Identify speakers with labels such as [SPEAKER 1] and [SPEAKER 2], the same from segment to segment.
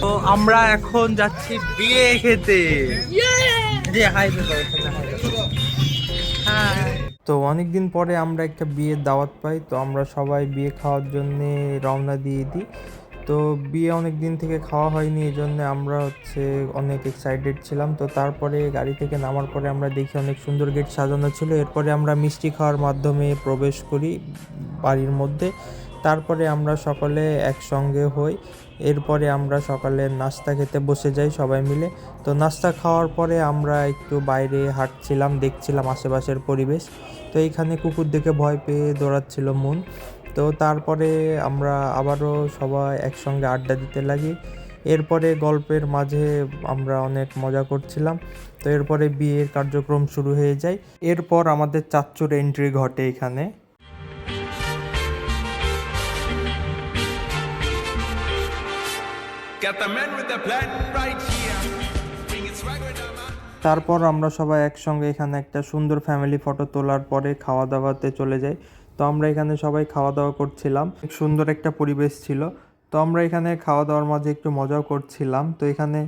[SPEAKER 1] তো আমরা এখন যাচ্ছি বিয়ে খেতে। যে হাই হাই। তো অনেকদিন পরে আমরা একটা বিয়ের দাওয়াত পাই, তো আমরা সবাই বিয়ে খাওয়ার জন্যে রওনা দিয়ে দিই। তো বিয়ে অনেক দিন থেকে খাওয়া হয়নি, এই জন্য আমরা অনেক এক্সাইটেড ছিলাম। তো তারপরে গাড়ি থেকে নামার পরে আমরা দেখি অনেক সুন্দর গেট সাজানো ছিল। এরপরে আমরা মিষ্টি খাওয়ার মাধ্যমে প্রবেশ করি বাড়ির মধ্যে। তারপরে আমরা সকলে একসঙ্গে হই। এরপরে আমরা সকালে নাস্তা খেতে বসে যাই সবাই মিলে। তো নাস্তা খাওয়ার পরে আমরা একটু বাইরে হাঁটছিলাম, দেখছিলাম আশেপাশের পরিবেশ। তো এইখানে কুকুর দেখে ভয় পেয়ে দৌড়াচ্ছিল মন। তো তারপরে আমরা আবারও সবাই একসঙ্গে আড্ডা দিতে লাগি। এরপরে গল্পের মাঝে আমরা অনেক মজা করছিলাম। তো এরপরে বিয়ের কার্যক্রম শুরু হয়ে যায়। এরপর আমাদের চাচ্চুর এন্ট্রি ঘটে এখানে। তারপর আমরা সবাই একসঙ্গে এখানে একটা সুন্দর ফ্যামিলি ফটো তোলার পরে খাওয়া দাওয়াতে চলে যাই। তো আমরা এখানে সবাই খাওয়া দাওয়া করছিলাম, সুন্দর একটা পরিবেশ ছিল। তো আমরা এখানে খাওয়া দাওয়ার মাঝে একটু মজাও করছিলাম। তো এখানে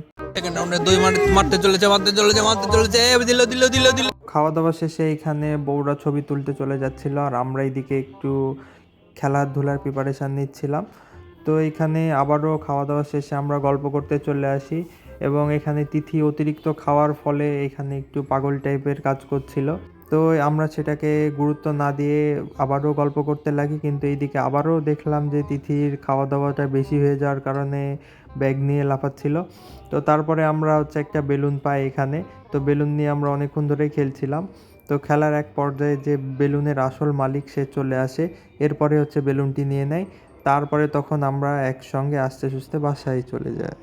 [SPEAKER 1] খাওয়া দাওয়া শেষে এখানে বউরা ছবি তুলতে চলে যাচ্ছিল, আর আমরা এইদিকে একটু খেলাধুলার প্রিপারেশান নিচ্ছিলাম। তো এখানে আবারও খাওয়া দাওয়া শেষে আমরা গল্প করতে চলে আসি, এবং এখানে তিথি অতিরিক্ত খাওয়ার ফলে এখানে একটু পাগল টাইপের কাজ করছিল। তো আমরা সেটাকে গুরুত্ব না দিয়ে আবারও গল্প করতে লাগি, কিন্তু এইদিকে আবারও দেখলাম যে তিথির খাওয়া দাওয়াটা বেশি হয়ে যাওয়ার কারণে ব্যাগ নিয়ে লাফাচ্ছিল। তো তারপরে আমরা একটা বেলুন পাই এখানে। তো বেলুন নিয়ে আমরা অনেকক্ষণ ধরেই খেলছিলাম। তো খেলার এক পর্যায়ে যে বেলুনের আসল মালিক সে চলে আসে, এরপরে বেলুনটি নিয়ে নেয়। তারপরে তখন আমরা একসঙ্গে আস্তে সুস্তে বাসায় চলে যাই।